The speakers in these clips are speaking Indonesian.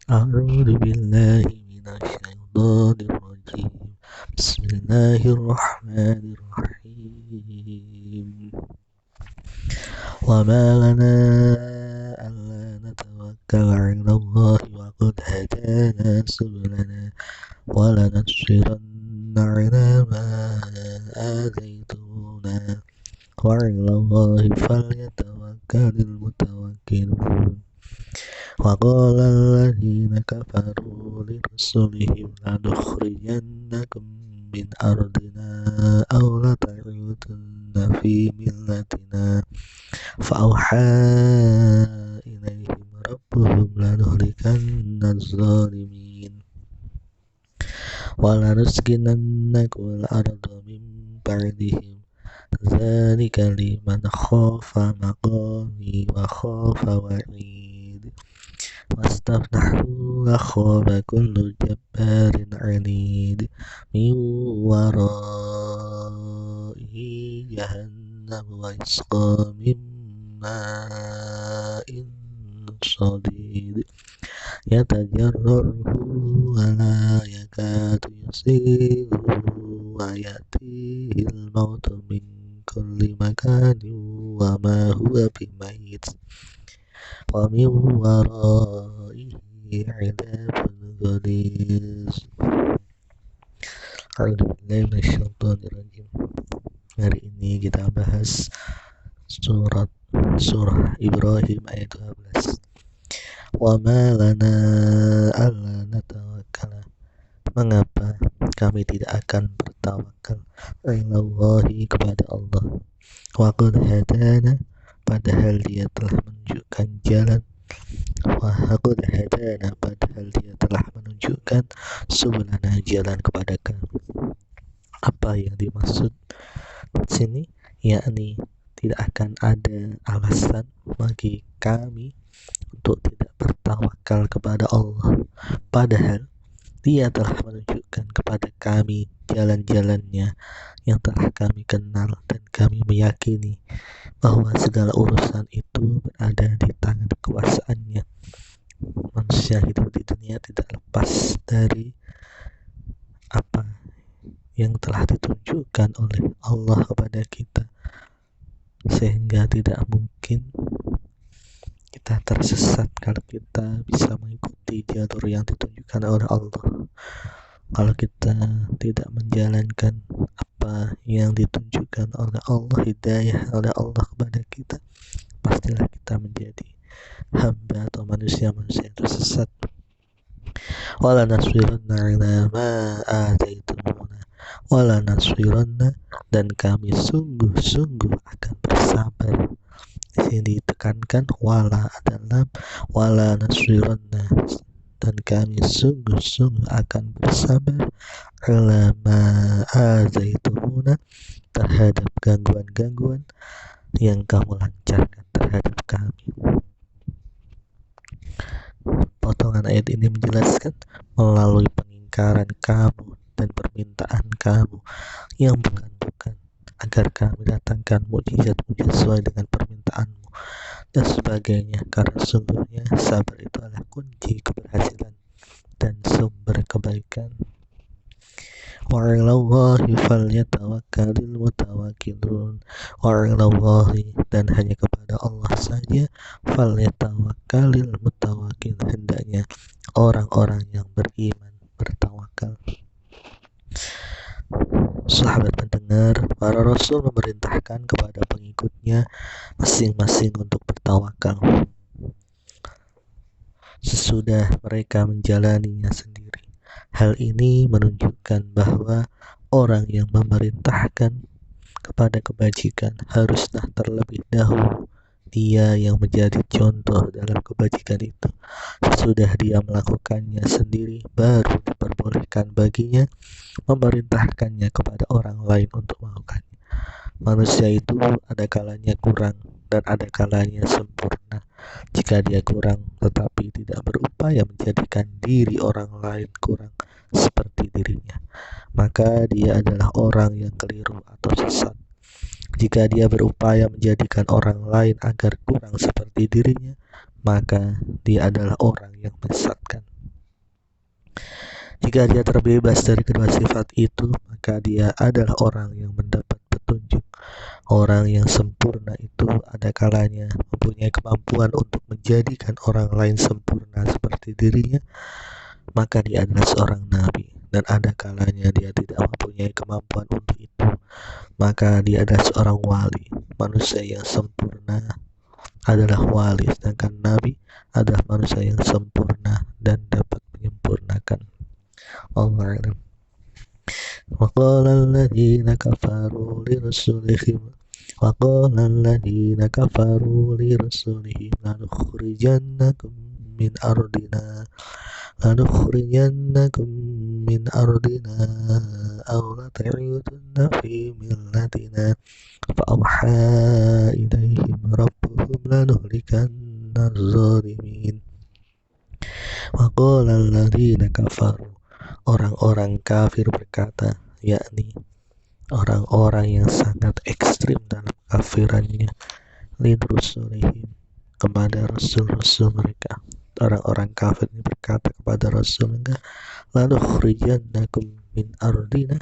أعوذ بالله من الشيطان الرجيم. بسم الله الرحمن الرحيم. وما لنا ألا نتوكل على الله وقد هدانا سبلنا ولنصبرن على ما آذيتمونا وعلى الله فليتوكل المتوكلون. وقال الذين كفروا لرسلهم لنخرجنكم من أرضنا أو لتعودن في ملتنا فأوحى إليهم ربهم لنهلكن الظالمين ولنسكننكم الأرض من بعدهم ذلك لمن خاف مقامي وخاف وعيد واستفتحوا وخاب كل جبار عنيد من ورائه جهنم ويسقى من ماء صديد يتجرعه ولا يكاد يسيغه ويأتيه الموت من كل مكان وما هو بميت ومن ورائه عذاب غليظ. A'udzubillahi minasyaitonirrajim. Hari ini kita bahas surah Ibrahim ayat 12. Wa ma lana alla natawakkala. Mengapa kami tidak akan bertawakal ilallahi kepada Allah. Wa qad hadana, padahal dia telah menunjukkan jalan. Wa qad hadana, padahal dia telah menunjukkan subulana, jalan kepada kami. Apa yang dimaksud di sini? Yakni tidak akan ada alasan bagi kami untuk tidak bertawakal kepada Allah, padahal dia telah menunjukkan kepada kami jalan-jalannya yang telah kami kenal, dan kami meyakini bahwa segala urusan itu berada di tangan kekuasaannya. Manusia hidup di dunia tidak lepas dari apa yang telah ditunjukkan oleh Allah kepada kita, sehingga tidak mungkin kita tersesat kalau kita bisa mengikuti jalur yang ditunjukkan oleh Allah. Kalau kita tidak menjalankan apa yang ditunjukkan oleh Allah, hidayah oleh Allah kepada kita, pastilah kita menjadi hamba atau manusia-manusia yang tersesat. Wala nasbiranna ala ma ataitumuna wala nasbiranna, dan kami sungguh-sungguh akan bersabar. Di sini ditekankan wala adalah wala nasbiranna, dan kami sungguh-sungguh akan bersabar ala ma ataitumuna, terhadap gangguan-gangguan yang kamu lancarkan terhadap kami. Potongan ayat ini menjelaskan melalui pengingkaran kamu dan permintaan kamu yang bukan-bukan, agar kami datangkan mukjizat-mukjizat sesuai dengan permintaanmu dan sebagainya, karena sungguhnya sabar itu adalah kunci keberhasilan dan sumber kebaikan. Wa 'alallahi falyatawakkalul mutawakkilun. Wa 'alallahi, dan hanya kepada Allah saja, falyatawakkalul mutawakkil, hendaknya orang-orang yang beriman bertawakal. Sahabat pendengar, para rasul memerintahkan kepada pengikutnya masing-masing untuk bertawakal sesudah mereka menjalaninya sendiri. Hal ini menunjukkan bahwa orang yang memerintahkan kepada kebajikan haruslah terlebih dahulu dia yang menjadi contoh dalam kebajikan itu. Sesudah dia melakukannya sendiri, baru diperbolehkan baginya memerintahkannya kepada orang lain untuk melakukannya. Manusia itu ada kalanya kurang dan ada kalanya sempurna. Jika dia kurang tetapi tidak berupaya menjadikan diri orang lain kurang seperti dirinya, maka dia adalah orang yang keliru atau sesat. Jika dia berupaya menjadikan orang lain agar kurang seperti dirinya, maka dia adalah orang yang menyesatkan. Jika dia terbebas dari kedua sifat itu, maka dia adalah orang yang mendapat petunjuk. Orang yang sempurna itu ada kalanya mempunyai kemampuan untuk menjadikan orang lain sempurna seperti dirinya, maka dia adalah seorang nabi. Dan ada kalanya dia tidak mempunyai kemampuan untuk itu, maka dia adalah seorang wali. Manusia yang sempurna adalah wali, sedangkan nabi adalah manusia yang sempurna dan dapat menyempurnakan. Allah a'lam. وقال الذين كفروا لرسلهم لنخرجنكم من أرضنا أو لتعودن في ملتنا فأوحى إليهم ربهم لنهلكن الظالمين. وقال الذين كفروا, orang-orang kafir berkata, yakni orang-orang yang sangat ekstrim dalam kafirannya, lidrusulihim, kepada rasul-rasul mereka. Orang-orang kafir ini berkata kepada rasulnya, lanukhrijannakum min ardina,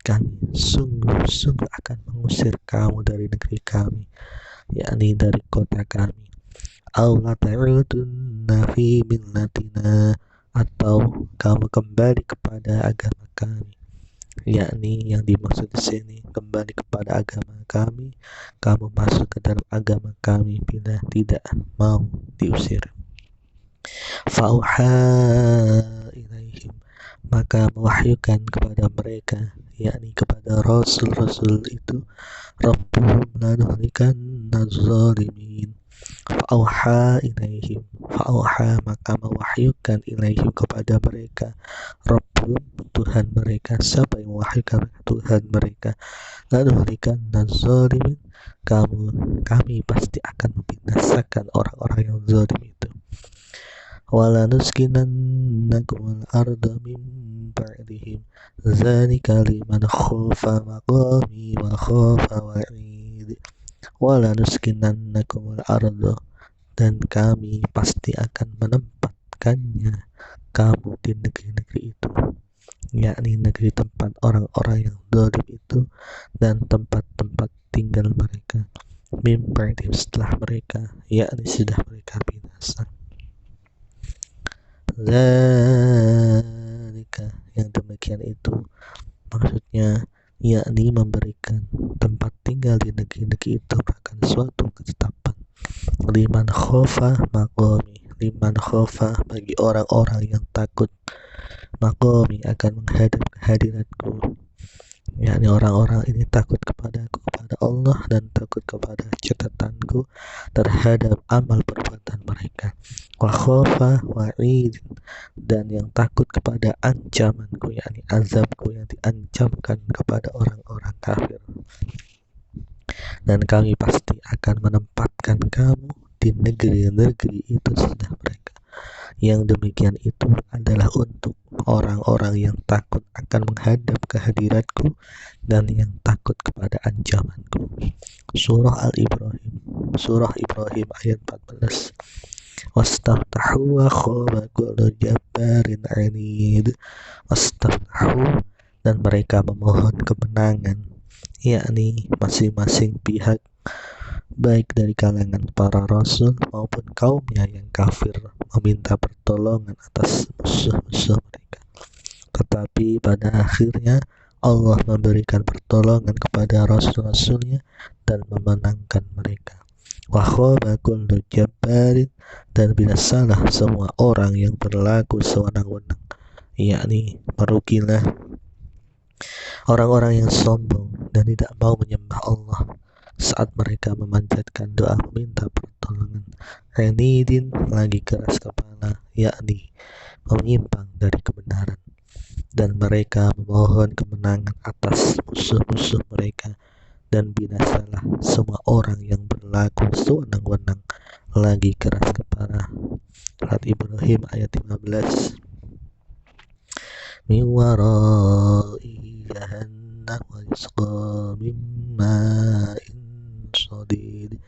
kami sungguh-sungguh akan mengusir kamu dari negeri kami, yakni dari kota kami. Aw lata'udunna fi millatina, atau kamu kembali kepada agama kami. Yakni yang dimaksud di sini kembali kepada agama kami, kamu masuk ke dalam agama kami bila tidak mau diusir. Fa'uha ilaihim, maka mewahyukan kepada mereka, yakni kepada rasul-rasul itu, Rabbuhum lanuhlikanna zalimin. Fa'auha ilaihim, fa'auha, maka mewahyukan ilaihim kepada mereka, Rabbuhum, Tuhan mereka. Siapa yang mewahyukan? Tuhan mereka. Lanuhlikanna zalimin, kami pasti akan membinasakan orang-orang yang zalim itu. Wala nuskinannakumul arda min ba'dihim dzalika liman khafa maqami wa khafa wa'id. Wala nuskinannakumul arda, dan kami pasti akan menempatkannya kamu di negeri-negeri itu, yakni negeri tempat orang-orang yang zalim itu dan tempat-tempat tinggal mereka, min ba'dihim, setelah mereka, yakni sudah mereka binasa. Zalika, yang demikian itu maksudnya yakni memberikan tempat tinggal di negeri-negeri itu merupakan suatu ketetapan. Liman khofa maqami, liman khofa, bagi orang-orang yang takut, maqami, akan menghadap kehadiratku, yakni orang-orang ini takut kepadaku, kepada Allah, dan takut kepada catatanku terhadap amal perbuatan mereka. Wa khofa wa'id, dan yang takut kepada ancamanku, yakni azabku yang diancamkan kepada orang-orang kafir. Dan kami pasti akan menempatkan kamu di negeri-negeri itu sudah mereka. Yang demikian itu adalah untuk orang-orang yang takut akan menghadap kehadiratku dan yang takut kepada ancamanku. Surah Al-Ibrahim, Surah Ibrahim ayat 14. Wastaftahu wa khaba kullu jabbarin anid. Wastaftahu, dan mereka memohon kemenangan, yakni masing-masing pihak, baik dari kalangan para rasul maupun kaumnya yang kafir, meminta pertolongan atas musuh-musuh mereka. Tetapi pada akhirnya Allah memberikan pertolongan kepada rasul-rasulnya dan memenangkan mereka. Wa khaba kullu jabbarin, dan binasalah semua orang yang berlaku sewenang-wenang, yakni merugilah orang-orang yang sombong dan tidak mau menyembah Allah saat mereka memanjatkan doa meminta pertolongan. Anidin, lagi keras kepala, yakni menyimpang dari kebenaran, dan mereka memohon kemenangan atas musuh-musuh mereka, dan binasalah semua orang yang berlaku sewenang-wenang, lagi keras kepala. Surat Ibrahim ayat 15. Min wara'i jahannam wa yusqa min ma'in sadid.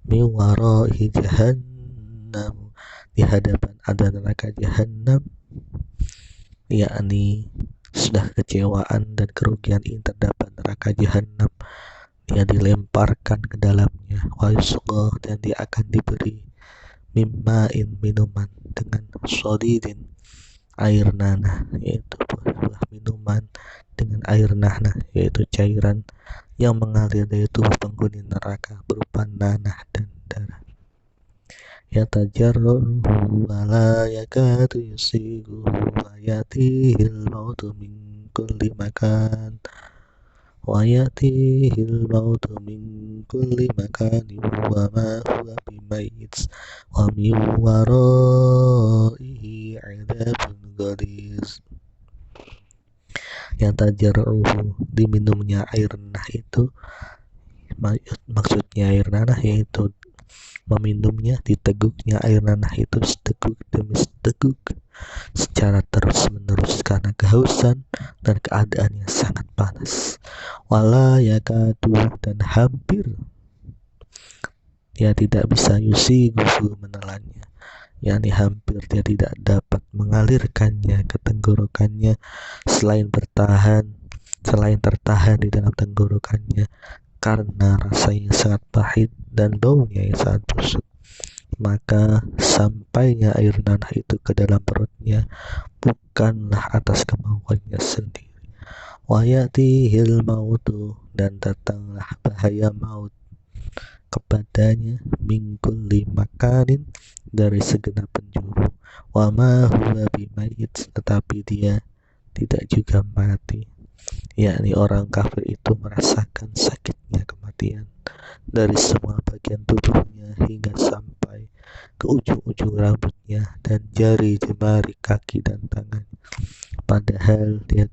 Min wara'i jahannam, di hadapan ada neraka jahannam, yakni sudah kecewaan dan kerugian ini terdapat neraka jahanam. Dia dilemparkan ke dalamnya, wa yusqa, dan dia akan diberi mimma'in, minuman dengan shadidin, air nanah, yaitu buah minuman dengan air nanah, yaitu cairan yang mengalir dari tubuh penghuni neraka berupa nanah dan darah. Yatajarruhu wa la yakadu yusighuhu wa yatihil mautu min kulli makan wa yatihil mautu min kulli makanin wa ma huwa bimayyit wa min waraihi 'adzabun ghaliz. Yatajarruhu, diminumnya air nanah itu, maksudnya air nanah yaitu meminumnya, diteguknya air nanah itu seteguk demi seteguk secara terus menerus karena kehausan dan keadaannya sangat panas. Wala yakadu, dan hampir dia tidak bisa yusighuhu, menelannya, yakni hampir dia tidak dapat mengalirkannya ke tenggorokannya selain tertahan di dalam tenggorokannya karena rasanya sangat pahit dan baunya yang sangat busuk. Maka sampainya air nanah itu ke dalam perutnya bukanlah atas kemauannya sendiri. Wa yatihil mautu, dan datanglah bahaya maut kepadanya min kulli makanin, dari segenap penjuru. Wa ma huwa bimayyit, tetapi dia tidak juga mati, yakni orang kafir itu merasakan sakitnya kematian dari semua bagian tubuhnya hingga sampai ke ujung-ujung rambutnya dan jari jemari kaki dan tangan. Padahal dia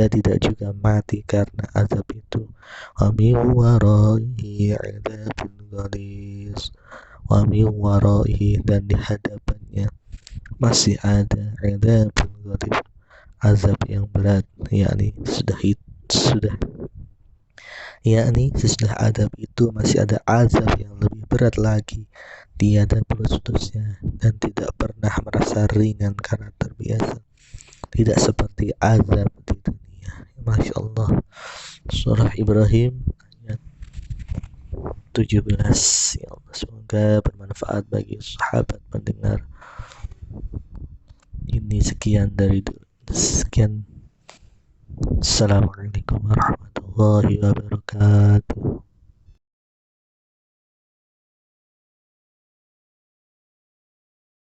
tidak juga mati karena azab itu. Wa min waraihi 'adzabun ghaliz. Wa min waraihi, dan di hadapannya masih ada 'adzabun ghaliz, azab yang berat, yakni sesudah azab itu masih ada azab yang lebih berat lagi. Tiada putusnya dan tidak pernah merasa ringan karena terbiasa, tidak seperti azab di dunia. Masya Allah. Surah Ibrahim ayat 17. Ya Allah, semoga bermanfaat bagi sahabat pendengar. Ini sekian. Assalamualaikum warahmatullahi wabarakatuh.